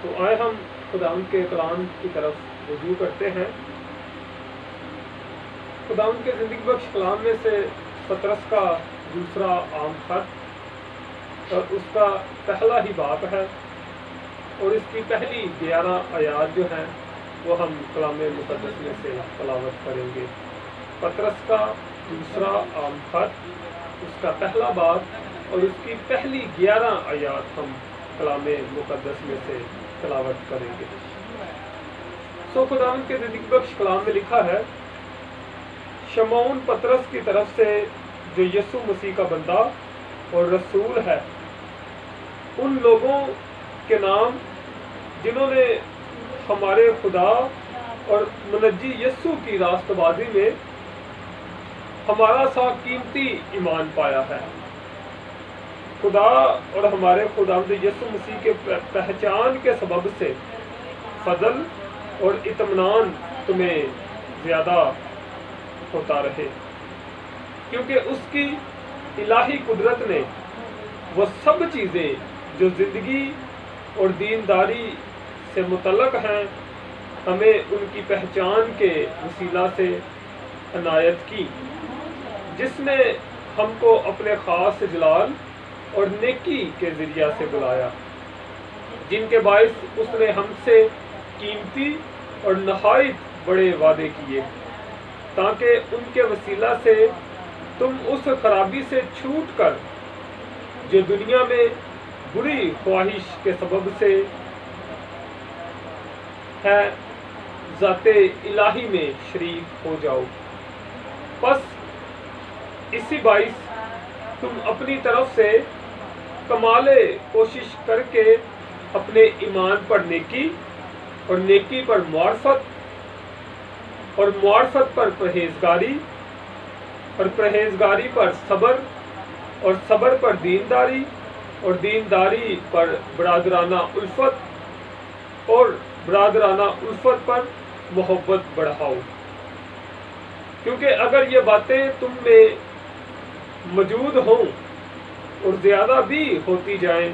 تو آئے ہم خداوند کے کلام کی طرف رجوع کرتے ہیں۔ خداوند کے زندگی بخش کلام میں سے پطرس کا دوسرا عام خط اور اس کا پہلا ہی باب ہے، اور اس کی پہلی 11 آیات جو ہیں وہ ہم کلام مقدس میں سے تلاوت کریں گے۔ پطرس کا دوسرا عام خط، اس کا پہلا باب اور اس کی پہلی 11 آیات ہم کلام مقدس میں سے تلاوت کریں گے۔ خداوند کے زندگی بخش کلام میں لکھا ہے، شمعون پطرس کی طرف سے جو یسوع مسیح کا بندہ اور رسول ہے، ان لوگوں کے نام جنہوں نے ہمارے خدا اور منجی یسوع کی راست بازی میں ہمارا سا قیمتی ایمان پایا ہے۔ خدا اور ہمارے خداوند یسوع مسیح کے پہچان کے سبب سے فضل اور اطمینان تمہیں زیادہ ہوتا رہے، کیونکہ اس کی الہی قدرت نے وہ سب چیزیں جو زندگی اور دینداری سے متعلق ہیں ہمیں ان کی پہچان کے وسیلہ سے عنایت کی، جس نے ہم کو اپنے خاص جلال اور نیکی کے ذریعہ سے بلایا، جن کے باعث اس نے ہم سے قیمتی اور نہایت بڑے وعدے کیے، تاکہ ان کے وسیلہ سے تم اس خرابی سے چھوٹ کر جو دنیا میں بری خواہش کے سبب سے ہے ذات الہی میں شریک ہو جاؤ۔ پس اسی باعث تم اپنی طرف سے کمال کوشش کر کے اپنے ایمان پر نیکی اور نیکی پر معرفت اور معرفت پر پرہیزگاری اور پرہیزگاری پر صبر اور صبر پر دینداری اور دینداری پر برادرانہ الفت اور برادرانہ الفت پر محبت بڑھاؤ، کیونکہ اگر یہ باتیں تم میں موجود ہوں اور زیادہ بھی ہوتی جائیں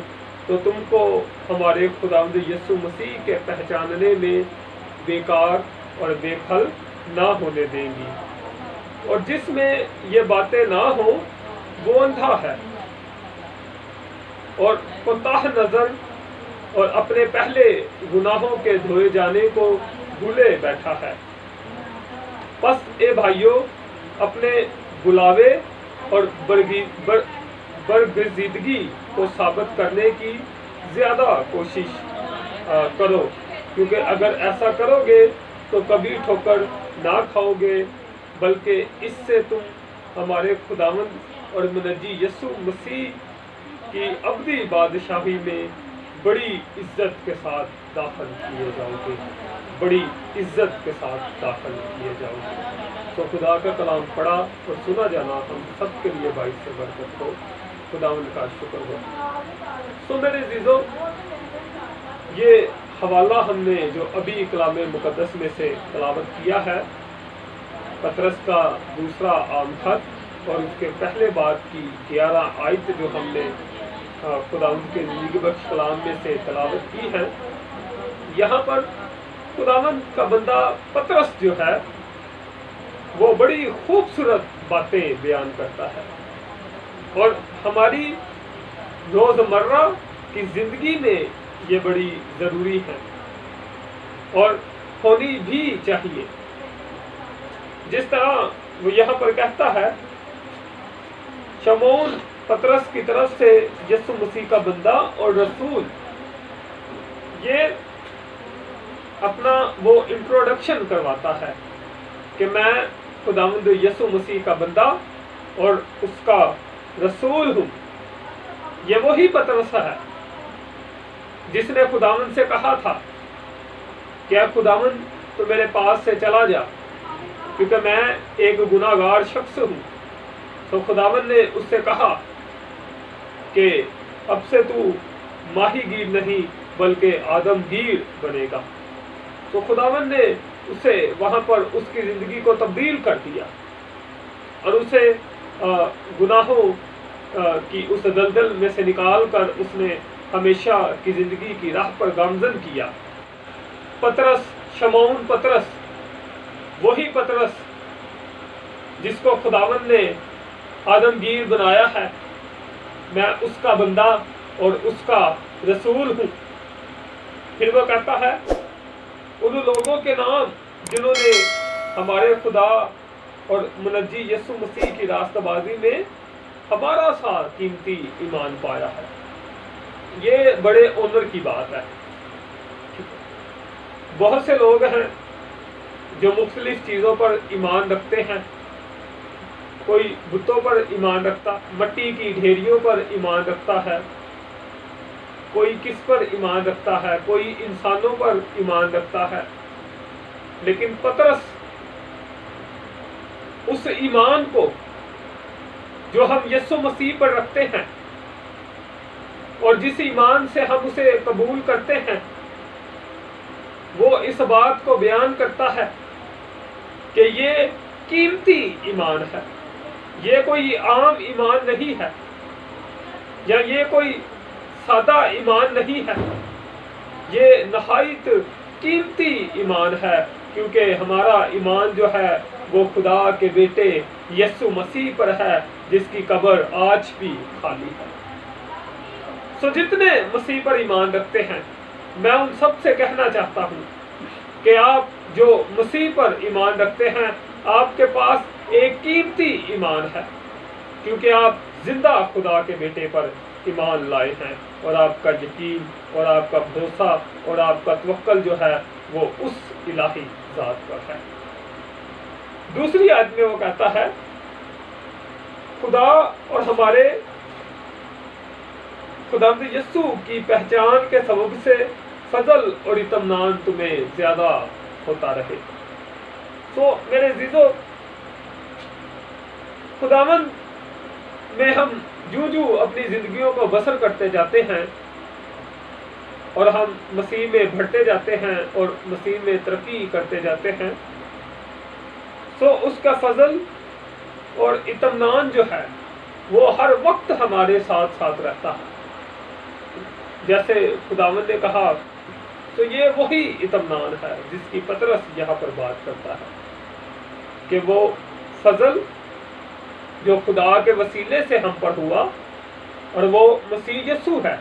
تو تم کو ہمارے خداوند یسوع مسیح کے پہچاننے میں بیکار اور بے پھل نہ ہونے دیں گی، اور جس میں یہ باتیں نہ ہوں وہ اندھا ہے اور کوتاہ نظر اور اپنے پہلے گناہوں کے دھوئے جانے کو بھولے بیٹھا ہے۔ پس اے بھائیو، اپنے بلاوے اور برگزیدگی کو ثابت کرنے کی زیادہ کوشش کرو، کیونکہ اگر ایسا کرو گے تو کبھی ٹھوکر نہ کھاؤ گے، بلکہ اس سے تم ہمارے خداوند اور منجی یسوع مسیح کی ابدی بادشاہی میں بڑی عزت کے ساتھ داخل کیے جاؤ گے، بڑی عزت کے ساتھ داخل کیے جاؤ گے۔ تو خدا کا کلام پڑھا اور سنا جانا ہم سب کے لیے باعث سے برکت ہو۔ خداوند کا شکر ہو۔ تو میرے عزیزو، یہ حوالہ ہم نے جو ابھی کلام مقدس میں سے تلاوت کیا ہے، پطرس کا دوسرا عام خط اور اس کے پہلے باب کی 11 آیت جو ہم نے خداوند کے زندگی بخش کلام میں سے تلاوت کی ہے، یہاں پر خداوند کا بندہ پطرس جو ہے وہ بڑی خوبصورت باتیں بیان کرتا ہے، اور ہماری روزمرہ کی زندگی میں یہ بڑی ضروری ہے اور ہونی بھی چاہیے۔ جس طرح وہ یہاں پر کہتا ہے، شمعون پطرس کی طرف سے یسوع مسیح کا بندہ اور رسول، یہ اپنا وہ انٹروڈکشن کرواتا ہے کہ میں خداوند یسوع مسیح کا بندہ اور اس کا رسول ہوں۔ یہ وہی پطرس ہے جس نے خداوند سے کہا تھا کہ اے خداوند تو میرے پاس سے چلا جا، کیونکہ میں ایک گناہ گار شخص ہوں۔ تو خداوند نے اس سے کہا کہ اب سے تو ماہی گیر نہیں بلکہ آدم گیر بنے گا۔ تو خداوند نے اسے وہاں پر اس کی زندگی کو تبدیل کر دیا اور اسے گناہوں کی اس دلدل میں سے نکال کر اس نے ہمیشہ کی زندگی کی راہ پر گامزن کیا۔ پطرس، شمعون پطرس، وہی پطرس جس کو خداوند نے آدمگیر بنایا ہے، میں اس کا بندہ اور اس کا رسول ہوں۔ پھر وہ کہتا ہے ان لوگوں کے نام جنہوں نے ہمارے خدا اور منجی یسوع مسیح کی راستہ بازی میں ہمارا سا قیمتی ایمان پایا ہے۔ یہ بڑے آنر کی بات ہے۔ بہت سے لوگ ہیں جو مختلف چیزوں پر ایمان رکھتے ہیں۔ کوئی بتوں پر ایمان رکھتا، مٹی کی ڈھیریوں پر ایمان رکھتا ہے، کوئی کس پر ایمان رکھتا ہے، کوئی انسانوں پر ایمان رکھتا ہے۔ لیکن پطرس اس ایمان کو جو ہم یسوع مسیح پر رکھتے ہیں اور جس ایمان سے ہم اسے قبول کرتے ہیں، وہ اس بات کو بیان کرتا ہے کہ یہ قیمتی ایمان ہے، یہ کوئی عام ایمان نہیں ہے، یا یہ کوئی سادہ ایمان نہیں ہے، یہ نہایت قیمتی ایمان ہے، کیونکہ ہمارا ایمان جو ہے وہ خدا کے بیٹے یسوع مسیح پر ہے، جس کی قبر آج بھی خالی ہے۔ سو جتنے مسیح پر ایمان رکھتے ہیں، میں ان سب سے کہنا چاہتا ہوں کہ آپ جو مسیح پر ایمان رکھتے ہیں، آپ کے پاس ایک قیمتی ایمان ہے، کیونکہ آپ زندہ خدا کے بیٹے پر ایمان لائے ہیں، اور آپ کا یقین اور آپ کا بھروسہ اور آپ کا توکل جو ہے وہ اس الہی ذات پر ہے۔ دوسری آیت میں وہ کہتا ہے خدا اور ہمارے خداوند یسوع کی پہچان کے سبب سے فضل اور اطمینان تمہیں زیادہ ہوتا رہے۔ تو میرے عزیزو، خداوند میں ہم جو اپنی زندگیوں کو بسر کرتے جاتے ہیں اور ہم مسیح میں بڑھتے جاتے ہیں اور مسیح میں ترقی کرتے جاتے ہیں، تو اس کا فضل اور اطمینان جو ہے وہ ہر وقت ہمارے ساتھ ساتھ رہتا ہے۔ جیسے خداوند نے کہا، تو یہ وہی اطمینان ہے جس کی پطرس یہاں پر بات کرتا ہے، کہ وہ فضل جو خدا کے وسیلے سے ہم پر ہوا اور وہ مسیح یسوع ہے،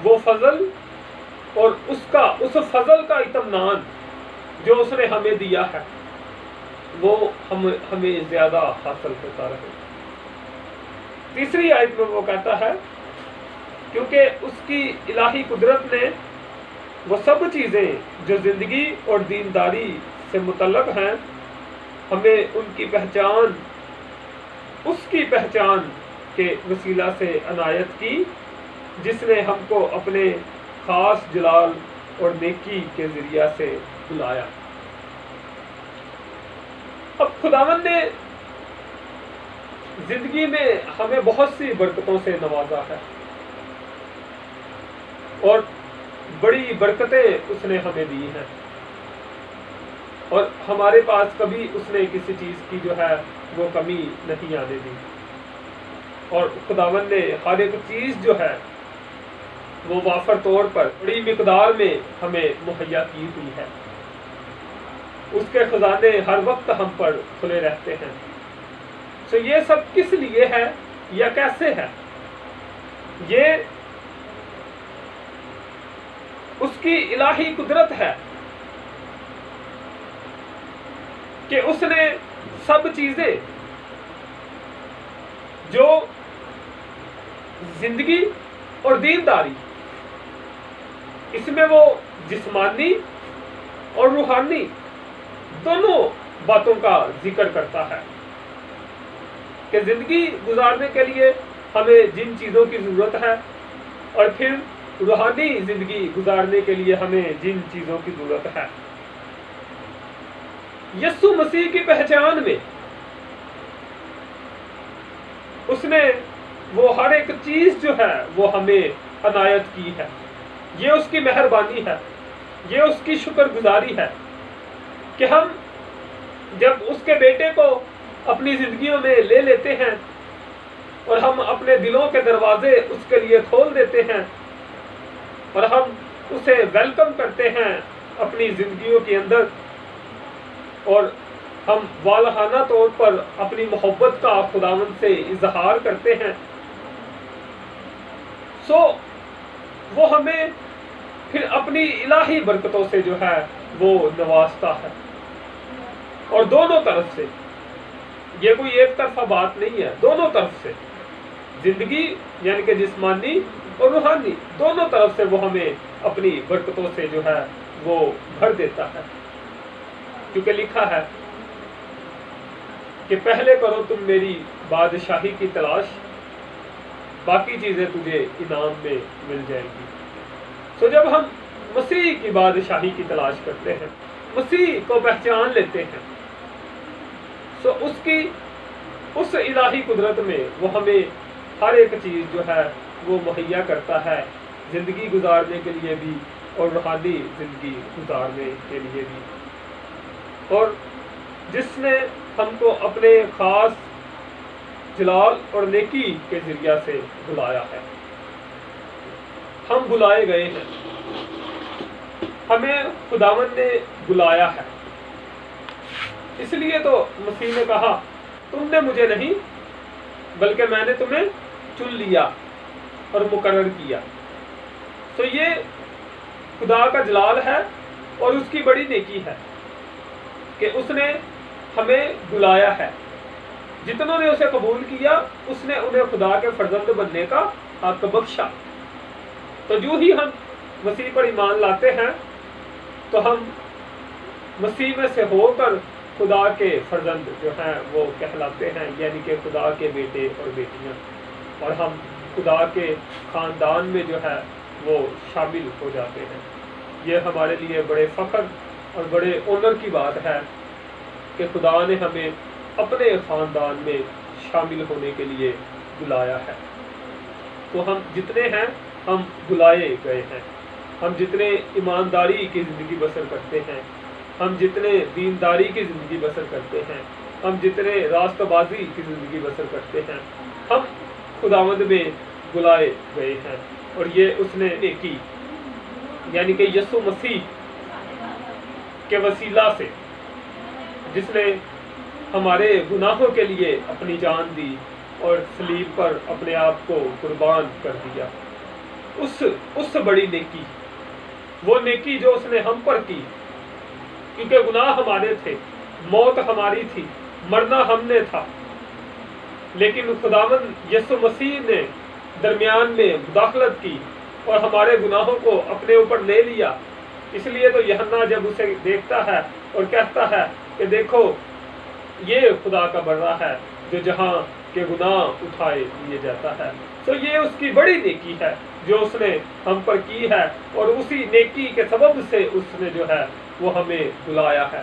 وہ فضل اور اس فضل کا اطمینان جو اس نے ہمیں دیا ہے، وہ ہمیں زیادہ حاصل ہوتا رہے۔ تیسری آیت میں وہ کہتا ہے کیونکہ اس کی الہی قدرت نے وہ سب چیزیں جو زندگی اور دینداری سے متعلق ہیں، ہمیں ان کی پہچان، اس کی پہچان کے وسیلہ سے عنایت کی، جس نے ہم کو اپنے خاص جلال اور نیکی کے ذریعہ سے بلایا۔ اب خداوند نے زندگی میں ہمیں بہت سی برکتوں سے نوازا ہے، اور بڑی برکتیں اس نے ہمیں دی ہیں، اور ہمارے پاس کبھی اس نے کسی چیز کی جو ہے وہ کمی نہیں آنے دی، اور خداوند نے ہر ایک چیز جو ہے وہ وافر طور پر بڑی مقدار میں ہمیں مہیا کی ہوئی ہے۔ اس کے خزانے ہر وقت ہم پر کھلے رہتے ہیں۔ تو یہ سب کس لیے ہے یا کیسے ہے؟ یہ اس کی الہی قدرت ہے کہ اس نے سب چیزیں جو زندگی اور دینداری، اس میں وہ جسمانی اور روحانی دونوں باتوں کا ذکر کرتا ہے، کہ زندگی گزارنے کے لیے ہمیں جن چیزوں کی ضرورت ہے، اور پھر روحانی زندگی گزارنے کے لیے ہمیں جن چیزوں کی ضرورت ہے۔ یسوع مسیح کی پہچان میں اس نے وہ ہر ایک چیز جو ہے وہ ہمیں عنایت کی ہے۔ یہ اس کی مہربانی ہے، یہ اس کی شکر گزاری ہے کہ ہم جب اس کے بیٹے کو اپنی زندگیوں میں لے لیتے ہیں اور ہم اپنے دلوں کے دروازے اس کے لیے کھول دیتے ہیں اور ہم اسے ویلکم کرتے ہیں اپنی زندگیوں کے اندر، اور ہم والہانہ طور پر اپنی محبت کا خداوند سے اظہار کرتے ہیں، وہ ہمیں پھر اپنی الہی برکتوں سے جو ہے وہ نوازتا ہے، اور دونوں طرف سے، یہ کوئی ایک طرفہ بات نہیں ہے، دونوں طرف سے زندگی یعنی کہ جسمانی اور روحانی دونوں طرف سے وہ ہمیں اپنی برکتوں سے جو ہے وہ بھر دیتا ہے، کیونکہ لکھا ہے کہ پہلے کرو تم میری بادشاہی کی تلاش، باقی چیزیں تجھے انعام میں مل جائیں گی۔ تو جب ہم مسیح کی بادشاہی کی تلاش کرتے ہیں، مسیح کو پہچان لیتے ہیں، تو اس الہی قدرت میں وہ ہمیں ہر ایک چیز جو ہے وہ مہیا کرتا ہے، زندگی گزارنے کے لیے بھی اور روحانی زندگی گزارنے کے لیے بھی، اور جس نے ہم کو اپنے خاص جلال اور نیکی کے ذریعہ سے بلایا ہے۔ ہم بلائے گئے ہیں، ہمیں خداوند نے بلایا ہے، اس لیے تو مسیح نے کہا تم نے مجھے نہیں بلکہ میں نے تمہیں چن لیا اور مقرر کیا۔ تو یہ خدا کا جلال ہے اور اس کی بڑی نیکی ہے کہ اس نے ہمیں بلایا ہے، جتنوں نے اسے قبول کیا اس نے انہیں خدا کے فرزند بننے کا حق بخشا۔ تو جو ہی ہم مسیح پر ایمان لاتے ہیں تو ہم مسیح میں سے ہو کر خدا کے فرزند جو ہیں وہ کہلاتے ہیں، یعنی کہ خدا کے بیٹے اور بیٹیاں، اور ہم خدا کے خاندان میں جو ہے وہ شامل ہو جاتے ہیں۔ یہ ہمارے لیے بڑے فخر اور بڑے آنر کی بات ہے کہ خدا نے ہمیں اپنے خاندان میں شامل ہونے کے لیے بلایا ہے۔ تو ہم جتنے ہیں ہم بلائے گئے ہیں، ہم جتنے ایمانداری کی زندگی بسر کرتے ہیں، ہم جتنے دینداری کی زندگی بسر کرتے ہیں، ہم جتنے راست بازی کی زندگی بسر کرتے ہیں، ہم خداوند میں بلائے گئے ہیں، اور یہ اس نے نیکی یعنی کہ یسوع مسیح کے وسیلہ سے، جس نے ہمارے گناہوں کے لیے اپنی جان دی اور صلیب پر اپنے آپ کو قربان کر دیا، اس بڑی نیکی، وہ نیکی جو اس نے ہم پر کی، کیونکہ گناہ ہمارے تھے، موت ہماری تھی، مرنا ہم نے تھا، لیکن خداوند یسوع مسیح نے درمیان میں مداخلت کی اور ہمارے گناہوں کو اپنے اوپر لے لیا۔ اس لیے تو یوحنا جب اسے دیکھتا ہے اور کہتا ہے کہ دیکھو یہ خدا کا بڑا ہے جو جہاں کے گناہ اٹھائے لیے جاتا ہے، تو یہ اس کی بڑی نیکی ہے جو اس نے ہم پر کی ہے، اور اسی نیکی کے سبب سے اس نے جو ہے وہ ہمیں بلایا ہے۔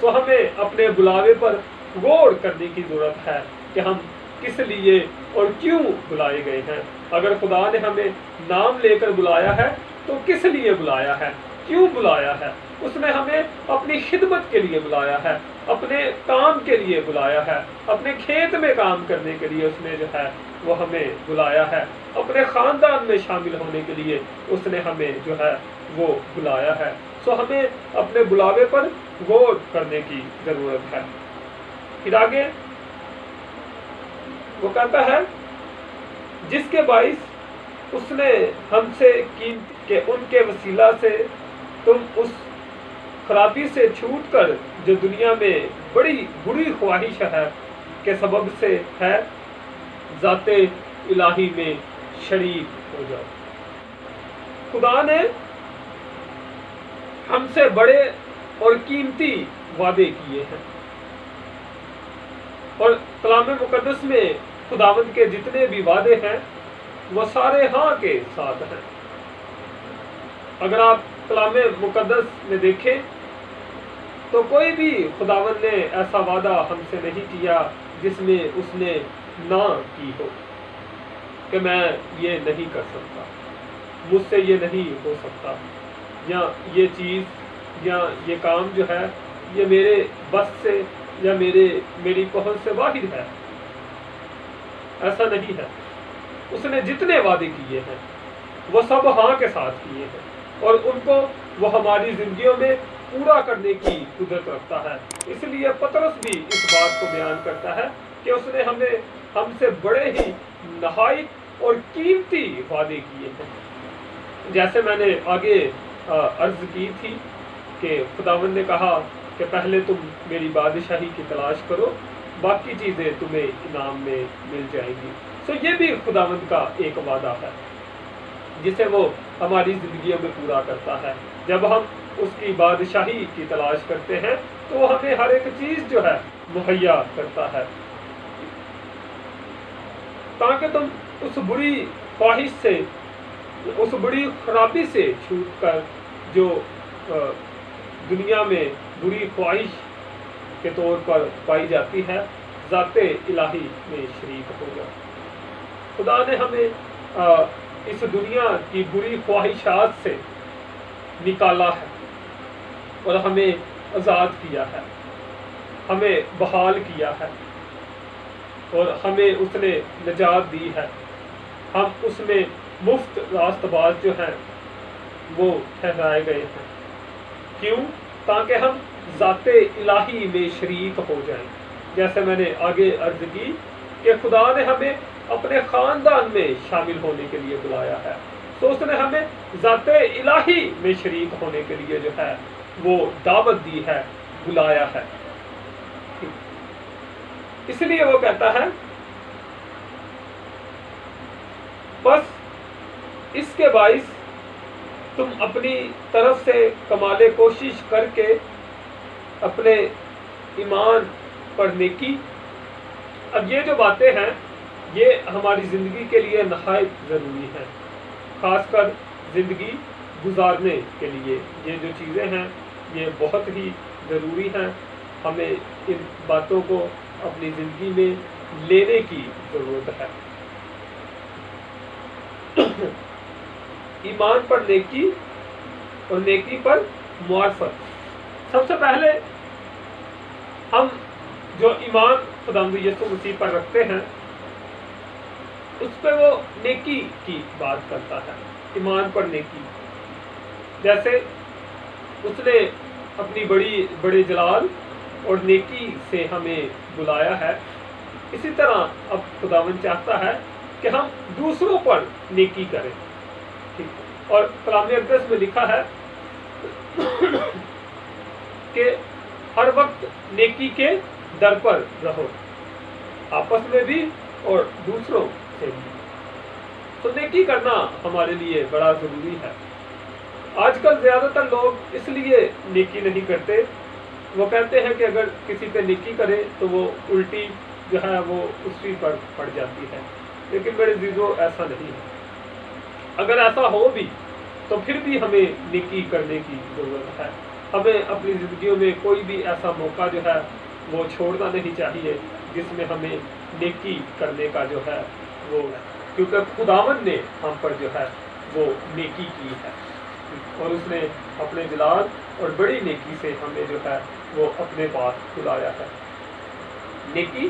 تو ہمیں اپنے بلاوے پر غور کرنے کی ضرورت ہے کہ ہم کس لیے اور کیوں بلائے گئے ہیں۔ اگر خدا نے ہمیں نام لے کر بلایا ہے تو کس لیے بلایا ہے، کیوں بلایا ہے؟ اس نے ہمیں اپنی خدمت کے لیے بلایا ہے، اپنے کام کے لیے بلایا ہے، اپنے کھیت میں کام کرنے کے لیے اس نے جو ہے وہ ہمیں بلایا ہے، اپنے خاندان میں شامل ہونے کے لیے اس نے ہمیں جو ہے وہ بلایا ہے۔ سو ہمیں اپنے بلاوے پر غور کرنے کی ضرورت ہے۔ پھر آگے وہ کہتا ہے جس کے باعث اس نے ہم سے کی کہ ان کے وسیلہ سے تم اس خرابی سے چھوٹ کر جو دنیا میں بڑی بری خواہش ہے کے سبب سے ہے، ذات الہی میں شریک ہو جاؤ۔ خدا نے ہم سے بڑے اور قیمتی وعدے کیے ہیں، اور کلام مقدس میں خداوند کے جتنے بھی وعدے ہیں وہ سارے ہاں کے ساتھ ہیں۔ اگر آپ کلام مقدس میں دیکھیں تو کوئی بھی خداوند نے ایسا وعدہ ہم سے نہیں کیا جس میں اس نے نہ کی ہو کہ میں یہ نہیں کر سکتا، مجھ سے یہ نہیں ہو سکتا، یا یہ چیز یا یہ کام جو ہے یہ میرے بس سے یا میری پہنچ سے باہر ہے۔ ایسا نہیں ہے. اس نے جتنے وعدے کیے ہیں وہ سب ہاں کے ساتھ کیے ہیں، اور ان کو وہ ہماری زندگیوں میں پورا کرنے کی قدرت رکھتا ہے. اس لیے پطرس بھی اس بات کو بیان کرتا ہے کہ اس نے ہم سے بڑے ہی نہایت اور قیمتی وعدے کیے ہیں. جیسے میں نے آگے عرض کی تھی کہ خداوند نے کہا کہ پہلے تم میری بادشاہی کی تلاش کرو، باقی چیزیں تمہیں انعام میں مل جائیں گی. سو یہ بھی خداوند کا ایک وعدہ ہے جسے وہ ہماری زندگیوں میں پورا کرتا ہے. جب ہم اس کی بادشاہی کی تلاش کرتے ہیں تو وہ ہمیں ہر ایک چیز جو ہے مہیا کرتا ہے، تاکہ تم اس بری خواہش سے، اس بڑی خرابی سے چھوٹ کر جو دنیا میں بری خواہش کے طور پر پائی جاتی ہے، ذات الہی میں شریک ہو جاؤ. خدا نے ہمیں اس دنیا کی بری خواہشات سے نکالا ہے اور ہمیں آزاد کیا ہے، ہمیں بحال کیا ہے، اور ہمیں اس نے نجات دی ہے. ہم اس میں مفت راست باز جو ہیں وہ ٹھہرائے گئے ہیں. کیوں؟ تاکہ ہم ذات الہی میں شریک ہو جائیں. جیسے میں نے آگے عرض کی کہ خدا نے ہمیں اپنے خاندان میں شامل ہونے کے لیے بلایا ہے، تو اس نے ہمیں ذات الہی میں شریک ہونے کے لیے جو ہے وہ دعوت دی ہے، بلایا ہے. اس لیے وہ کہتا ہے بس اس کے باعث تم اپنی طرف سے کمال کوشش کر کے اپنے ایمان پر نیکی. اب یہ جو باتیں ہیں یہ ہماری زندگی کے لیے نہایت ضروری ہیں، خاص کر زندگی گزارنے کے لیے. یہ جو چیزیں ہیں یہ بہت ہی ضروری ہیں. ہمیں ان باتوں کو اپنی زندگی میں لینے کی ضرورت ہے. ایمان پر نیکی اور نیکی پر معرفت. سب سے پہلے ہم جو ایمان خداوند یسوع مسیح پر رکھتے ہیں اس پہ وہ نیکی کی بات کرتا ہے. ایمان پر نیکی، جیسے اس نے اپنی بڑے جلال اور نیکی سے ہمیں بلایا ہے، اسی طرح اب خداوند چاہتا ہے کہ ہم دوسروں پر نیکی کریں. اور کلام اقدس میں لکھا ہے کہ ہر وقت نیکی کے در پر رہو، آپس میں بھی اور دوسروں سے بھی. تو نیکی کرنا ہمارے لیے بڑا ضروری ہے. آج کل زیادہ تر لوگ اس لیے نیکی نہیں کرتے، وہ کہتے ہیں کہ اگر کسی پہ نیکی کرے تو وہ الٹی جو ہے وہ اسی پر پڑ جاتی ہے. لیکن میرے عزیزو ایسا نہیں ہے. اگر ایسا ہو بھی تو پھر بھی ہمیں نیکی کرنے کی ضرورت ہے. ہمیں اپنی زندگیوں میں کوئی بھی ایسا موقع جو ہے وہ چھوڑنا نہیں چاہیے جس میں ہمیں نیکی کرنے کا جو ہے وہ، کیونکہ خداوند نے ہم پر جو ہے وہ نیکی کی ہے اور اس نے اپنے جلال اور بڑی نیکی سے ہمیں جو ہے وہ اپنے پاس بلایا ہے. نیکی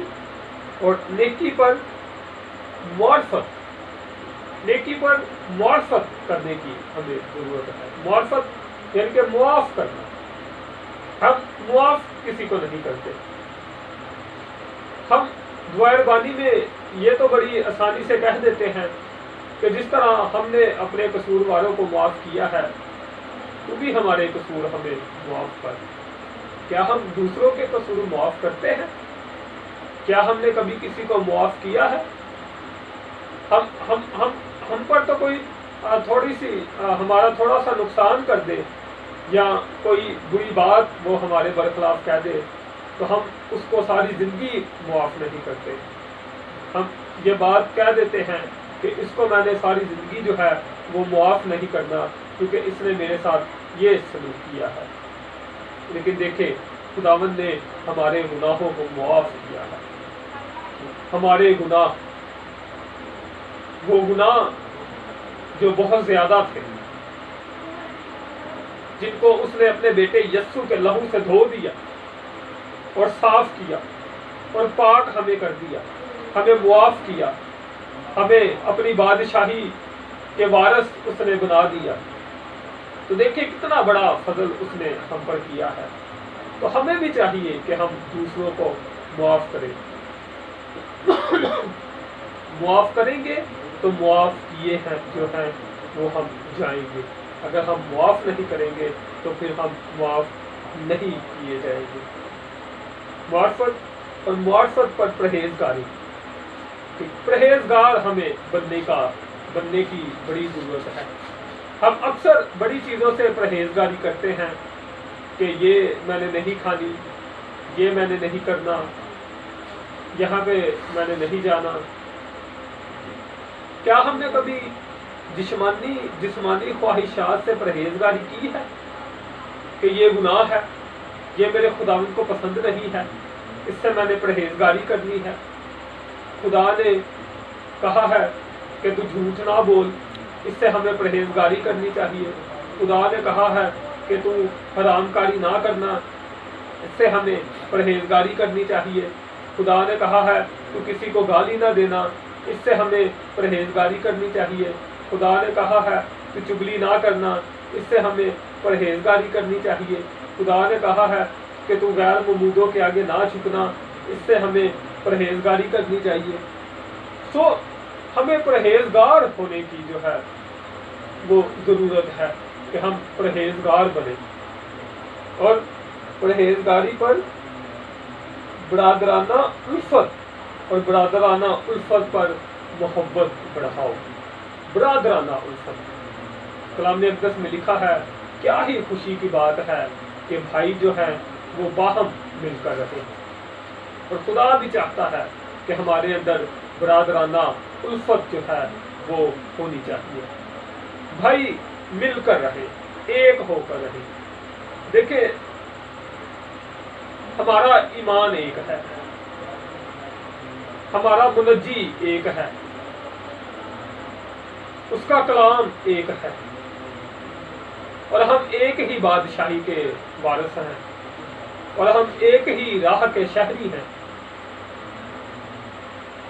اور نیکی پر معرفت، نیکی پر معرفت کرنے کی ہمیں ضرورت ہے. معرفت یعنی کہ معاف کرنا. ہم معاف کسی کو نہیں کرتے. ہم دعائے بانی میں یہ تو بڑی آسانی سے کہہ دیتے ہیں کہ جس طرح ہم نے اپنے قصورواروں کو معاف کیا ہے تو بھی ہمارے قصور ہمیں معاف کر. کیا ہم دوسروں کے قصور معاف کرتے ہیں؟ کیا ہم نے کبھی کسی کو معاف کیا ہے؟ ہم پر تو کوئی تھوڑی سی ہمارا تھوڑا سا نقصان کر دے یا کوئی بری بات وہ ہمارے برخلاف کہہ دے تو ہم اس کو ساری زندگی معاف نہیں کرتے. ہم یہ بات کہہ دیتے ہیں کہ اس کو میں نے ساری زندگی جو ہے وہ معاف نہیں کرنا کیونکہ اس نے میرے ساتھ یہ سلوک کیا ہے. لیکن دیکھیں خداوند نے ہمارے گناہوں کو معاف کیا ہے. ہمارے گناہ، وہ گناہ جو بہت زیادہ تھے، جن کو اس نے اپنے بیٹے یسوع کے لہو سے دھو دیا اور صاف کیا اور پاک ہمیں کر دیا، ہمیں معاف کیا. ہمیں اپنی بادشاہی کے وارث اس نے بنا دیا. تو دیکھیں کتنا بڑا فضل اس نے ہم پر کیا ہے. تو ہمیں بھی چاہیے کہ ہم دوسروں کو معاف کریں. معاف کریں گے تو معاف کیے ہیں جو ہیں وہ ہم جائیں گے. اگر ہم معاف نہیں کریں گے تو پھر ہم معاف نہیں کیے جائیں گے. معرفت اور معرفت پر پرہیزگاری. پرہیزگار ہمیں بننے کی بڑی ضرورت ہے. ہم اکثر بڑی چیزوں سے پرہیزگاری کرتے ہیں کہ یہ میں نے نہیں کھانی، یہ میں نے نہیں کرنا، یہاں پہ میں نے نہیں جانا. کیا ہم نے کبھی جسمانی خواہشات سے پرہیزگاری کی ہے کہ یہ گناہ ہے، یہ میرے خداوند کو پسند نہیں ہے، اس سے میں نے پرہیزگاری کرنی ہے. خدا نے کہا ہے کہ تو جھوٹ نہ بول، اس سے ہمیں پرہیزگاری کرنی چاہیے. خدا نے کہا ہے کہ تو حرام کاری نہ کرنا، اس سے ہمیں پرہیزگاری کرنی چاہیے. خدا نے کہا ہے تو کسی کو گالی نہ دینا، اس سے ہمیں پرہیزگاری کرنی چاہیے. خدا نے کہا ہے کہ چغلی نہ کرنا، اس سے ہمیں پرہیزگاری کرنی چاہیے. خدا نے کہا ہے کہ تو غیر ممودوں کے آگے نہ جھکنا، اس سے ہمیں پرہیزگاری کرنی چاہیے. سو ہمیں پرہیزگار ہونے کی جو ہے وہ ضرورت ہے کہ ہم پرہیزگار بنیں. اور پرہیزگاری پر برادرانہ الفت اور برادرانہ الفت پر محبت بڑھاؤ. برادرانہ الفت کلام اقدس میں لکھا ہے کیا ہی خوشی کی بات ہے کہ بھائی جو ہیں وہ باہم مل کر رہے. اور خدا بھی چاہتا ہے کہ ہمارے اندر برادرانہ الفت جو ہے وہ ہونی چاہیے. بھائی مل کر رہے، ایک ہو کر رہے. دیکھیں ہمارا ایمان ایک ہے، ہمارا منجی ایک ہے، اس کا کلام ایک ہے، اور ہم ایک ہی بادشاہی کے وارث ہیں، اور ہم ایک ہی راہ کے شہری ہیں.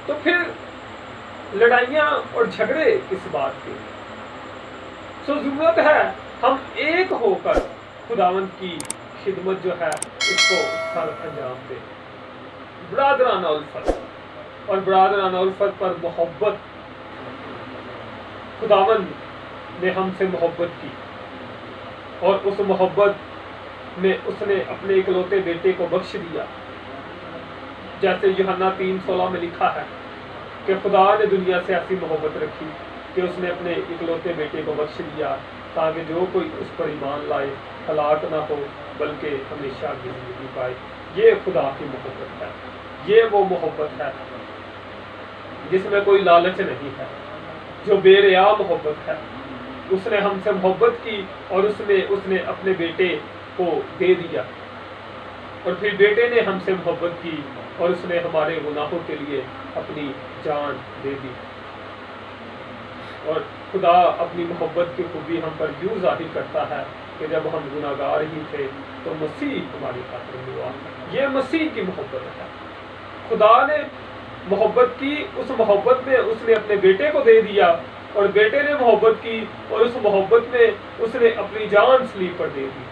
تو پھر لڑائیاں اور جھگڑے کس بات کے؟ سو ضرورت ہے ہم ایک ہو کر خداوند کی خدمت جو ہے اس کو سر انجام دیں. برادرانہ الفت اور برادرانہ الفت پر محبت. خداوند نے ہم سے محبت کی، اور اس محبت میں اس نے اپنے اکلوتے بیٹے کو بخش دیا. جیسے یوحنا 3:16 میں لکھا ہے کہ خدا نے دنیا سے ایسی محبت رکھی کہ اس نے اپنے اکلوتے بیٹے کو بخش دیا تاکہ جو کوئی اس پر ایمان لائے ہلاک نہ ہو بلکہ ہمیشہ کی زندگی پائے. یہ خدا کی محبت ہے. یہ وہ محبت ہے جس میں کوئی لالچ نہیں ہے، جو بے ریا محبت ہے. اس نے ہم سے محبت کی اور اس نے اپنے بیٹے کو دے دیا، اور پھر بیٹے نے ہم سے محبت کی اور اس نے ہمارے گناہوں کے لیے اپنی جان دے دی. اور خدا اپنی محبت کی خوبی ہم پر یوں ظاہر کرتا ہے کہ جب ہم گناہگار ہی تھے تو مسیح ہماری خاطر ہوا. یہ مسیح کی محبت ہے. خدا نے محبت کی، اس محبت میں اس نے اپنے بیٹے کو دے دیا، اور بیٹے نے محبت کی اور اس محبت میں اس نے اپنی جان صلیب پر دے دی.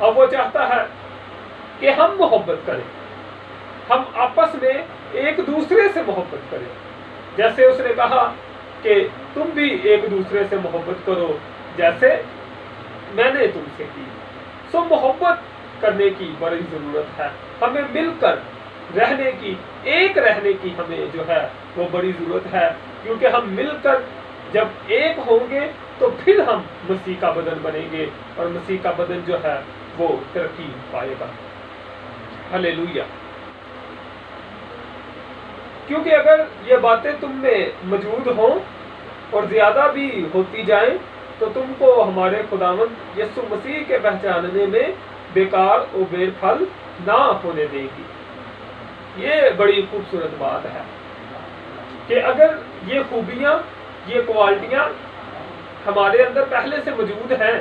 اب وہ چاہتا ہے کہ ہم محبت کریں، ہم آپس میں ایک دوسرے سے محبت کریں. جیسے اس نے کہا کہ تم بھی ایک دوسرے سے محبت کرو جیسے میں نے تم سے کی. سو محبت کرنے کی بڑی ضرورت ہے. ہمیں مل کر رہنے کی، ایک رہنے کی ہمیں جو ہے وہ بڑی ضرورت ہے، کیونکہ ہم مل کر جب ایک ہوں گے تو پھر ہم مسیح کا بدن بنیں گے، اور مسیح کا بدن جو ہے وہ ترقی پائے گا. ہلیلویا. کیونکہ اگر یہ باتیں تم میں موجود ہوں اور زیادہ بھی ہوتی جائیں تو تم کو ہمارے خداوند یسوع مسیح کے پہچاننے میں بیکار و بے پھل نہ ہونے دے گی. یہ بڑی خوبصورت بات ہے کہ اگر یہ خوبیاں، یہ کوالٹیاں ہمارے اندر پہلے سے موجود ہیں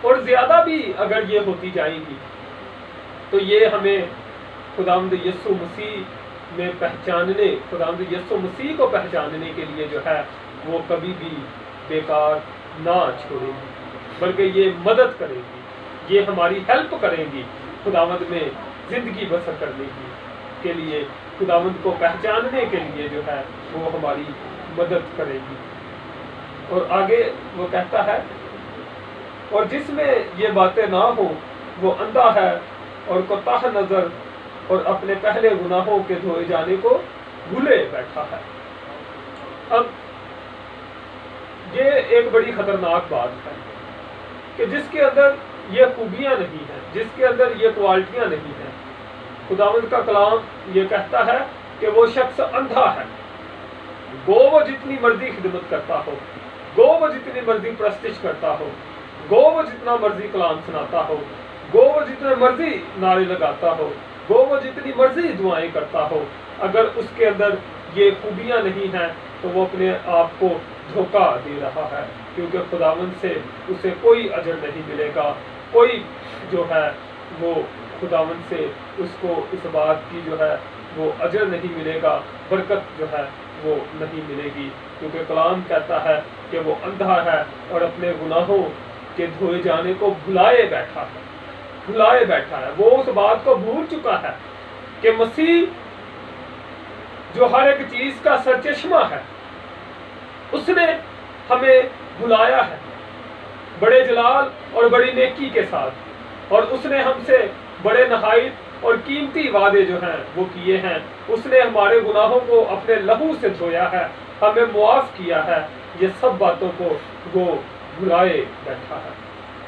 اور زیادہ بھی اگر یہ ہوتی جائیں گی تو یہ ہمیں خداوند یسوع مسیح میں پہچاننے، خداوند یسوع مسیح کو پہچاننے کے لیے جو ہے وہ کبھی بھی بیکار نہ چھوڑے گی، بلکہ یہ مدد کرے گی، یہ ہماری ہیلپ کرے گی خداوند میں زندگی بسر کرنے کے لیے، خداوند کو پہچاننے کے لیے جو ہے وہ ہماری مدد کرے گی۔ اور آگے وہ کہتا ہے، اور جس میں یہ باتیں نہ ہوں وہ اندھا ہے اور کوتاہ نظر اور اپنے پہلے گناہوں کے دھوئے جانے کو بھولے بیٹھا ہے۔ اب یہ ایک بڑی خطرناک بات ہے کہ جس کے اندر یہ خوبیاں نہیں ہیں، جس کے اندر یہ کوالٹیاں نہیں ہیں، خداوند کا کلام یہ کہتا ہے کہ وہ شخص اندھا ہے، گو وہ جتنی مرضی خدمت کرتا ہو، گو وہ جتنی مرضی پرستش کرتا ہو، گو وہ جتنا مرضی کلام سناتا ہو، گو وہ جتنے مرضی نعرے لگاتا ہو، گو وہ جتنی مرضی دعائیں کرتا ہو، اگر اس کے اندر یہ خوبیاں نہیں ہیں تو وہ اپنے آپ کو دھوکہ دے رہا ہے، کیونکہ خداوند سے اسے کوئی اجر نہیں ملے گا، کوئی جو ہے وہ خداوند سے اس کو اس بات کی جو ہے وہ اجر نہیں ملے گا، برکت جو ہے وہ نہیں ملے گی، کیونکہ کلام کہتا ہے کہ وہ اندھا ہے اور اپنے گناہوں کے دھوئے جانے کو بھلائے بیٹھا ہے، بھلائے بیٹھا ہے۔ وہ اس بات کو بھول چکا ہے کہ مسیح جو ہر ایک چیز کا سرچشمہ ہے، اس نے ہمیں بھلایا ہے بڑے جلال اور بڑی نیکی کے ساتھ، اور اس نے ہم سے بڑے نہایت اور قیمتی وعدے جو ہیں وہ کیے ہیں، اس نے ہمارے گناہوں کو اپنے لہو سے دھویا ہے، ہمیں معاف کیا ہے، یہ سب باتوں کو وہ بھلائے بیٹھا ہے۔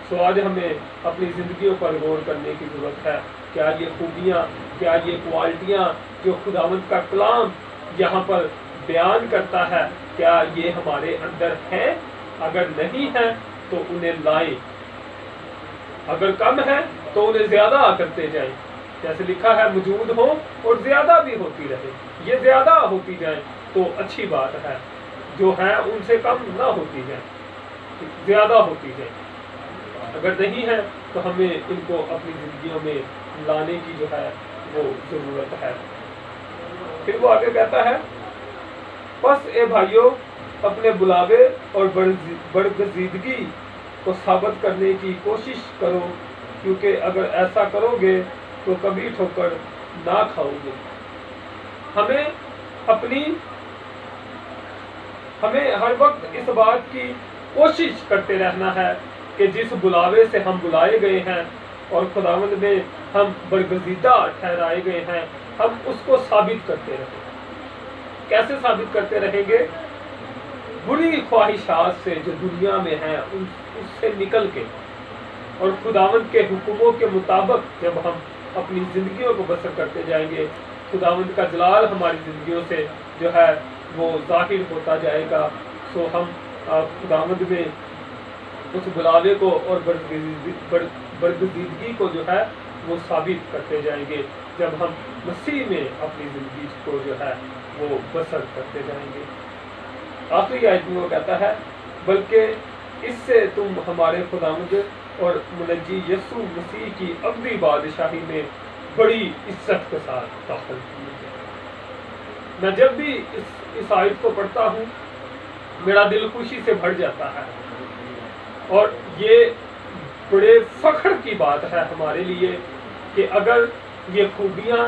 سو آج ہمیں اپنی زندگیوں پر غور کرنے کی ضرورت ہے، کیا یہ خوبیاں، کیا یہ کوالٹیاں جو خداوند کا کلام یہاں پر بیان کرتا ہے، کیا یہ ہمارے اندر ہیں؟ اگر نہیں ہیں تو انہیں لائیں، اگر کم ہے تو انہیں زیادہ کرتے جائیں، جیسے لکھا ہے موجود ہوں اور زیادہ بھی ہوتی رہے، یہ زیادہ ہوتی جائیں تو اچھی بات ہے، جو ہے ان سے کم نہ ہوتی جائیں، زیادہ ہوتی جائیں، اگر نہیں ہے تو ہمیں ان کو اپنی زندگیوں میں لانے کی جو ہے وہ ضرورت ہے۔ پھر وہ آگے کہتا ہے، بس اے بھائیو اپنے بلاوے اور برگزیدگی کو ثابت کرنے کی کوشش کرو، کیونکہ اگر ایسا کرو گے تو کبھی ٹھوکر نہ کھاؤ گے۔ ہمیں ہر وقت اس بات کی کوشش کرتے رہنا ہے کہ جس بلاوے سے ہم بلائے گئے ہیں اور خداوند میں ہم برگزیدہ ٹھہرائے گئے ہیں، ہم اس کو ثابت کرتے رہیں۔ کیسے ثابت کرتے رہیں گے؟ بری خواہشات سے جو دنیا میں ہیں اس سے نکل کے، اور خداوند کے حکموں کے مطابق جب ہم اپنی زندگیوں کو بسر کرتے جائیں گے، خداوند کا جلال ہماری زندگیوں سے جو ہے وہ ظاہر ہوتا جائے گا۔ سو ہم خداوند میں اس بلاوے کو اور برگزیدگی کو جو ہے وہ ثابت کرتے جائیں گے، جب ہم مسیح میں اپنی زندگی کو جو ہے وہ بسر کرتے جائیں گے۔ آخری آیت میں وہ کہتا ہے، بلکہ اس سے تم ہمارے خداوند اور منجی یسوع مسیح کی ابدی بادشاہی میں بڑی عزت کے ساتھ داخل کیے جائیں۔ میں جب بھی اس آیت کو پڑھتا ہوں میرا دل خوشی سے بھر جاتا ہے، اور یہ بڑے فخر کی بات ہے ہمارے لیے کہ اگر یہ خوبیاں،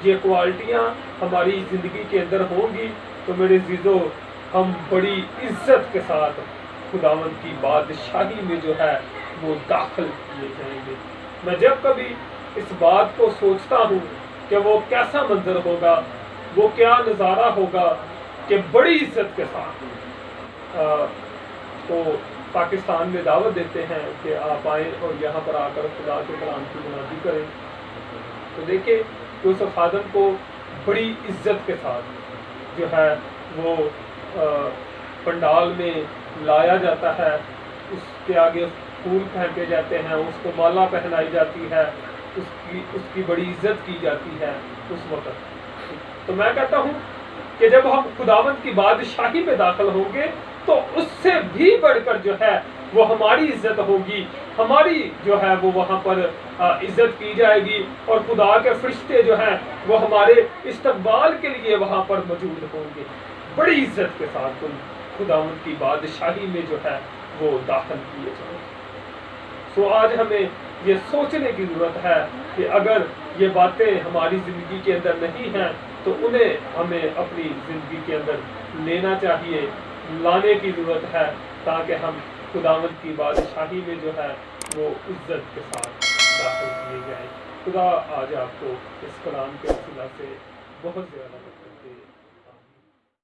یہ کوالٹیاں ہماری زندگی کے اندر ہوں گی تو میرے عزیزو ہم بڑی عزت کے ساتھ خداوند کی بادشاہی میں جو ہے وہ داخل کیے جائیں گے۔ میں جب کبھی اس بات کو سوچتا ہوں کہ وہ کیسا منظر ہوگا، وہ کیا نظارہ ہوگا کہ بڑی عزت کے ساتھ تو پاکستان میں دعوت دیتے ہیں کہ آپ آئیں اور یہاں پر آ کر خدا کے کلام کی منادی کریں، تو دیکھیں کہ اس خادم کو بڑی عزت کے ساتھ جو ہے وہ پنڈال میں لایا جاتا ہے، اس کے آگے پھول پھینکے جاتے ہیں، اس کو مالا پہنائی جاتی ہے، اس کی بڑی عزت کی جاتی ہے اس وقت۔ تو میں کہتا ہوں کہ جب ہم خداوند کی بادشاہی میں داخل ہوں گے تو اس سے بھی بڑھ کر جو ہے وہ ہماری عزت ہوگی، ہماری جو ہے وہ وہاں پر عزت کی جائے گی، اور خدا کے فرشتے جو ہیں وہ ہمارے استقبال کے لیے وہاں پر موجود ہوں گے، بڑی عزت کے ساتھ تم خداوند کی بادشاہی میں جو ہے وہ داخل کیے جائیں۔ سو آج ہمیں یہ سوچنے کی ضرورت ہے کہ اگر یہ باتیں ہماری زندگی کے اندر نہیں ہیں تو انہیں ہمیں اپنی زندگی کے اندر لینا چاہیے، لانے کی ضرورت ہے، تاکہ ہم خداوند کی بادشاہی میں جو ہے وہ عزت کے ساتھ داخل کیے جائیں۔ خدا آج آپ کو اس کلام کے وسیلہ سے بہت زیادہ مدد کرے۔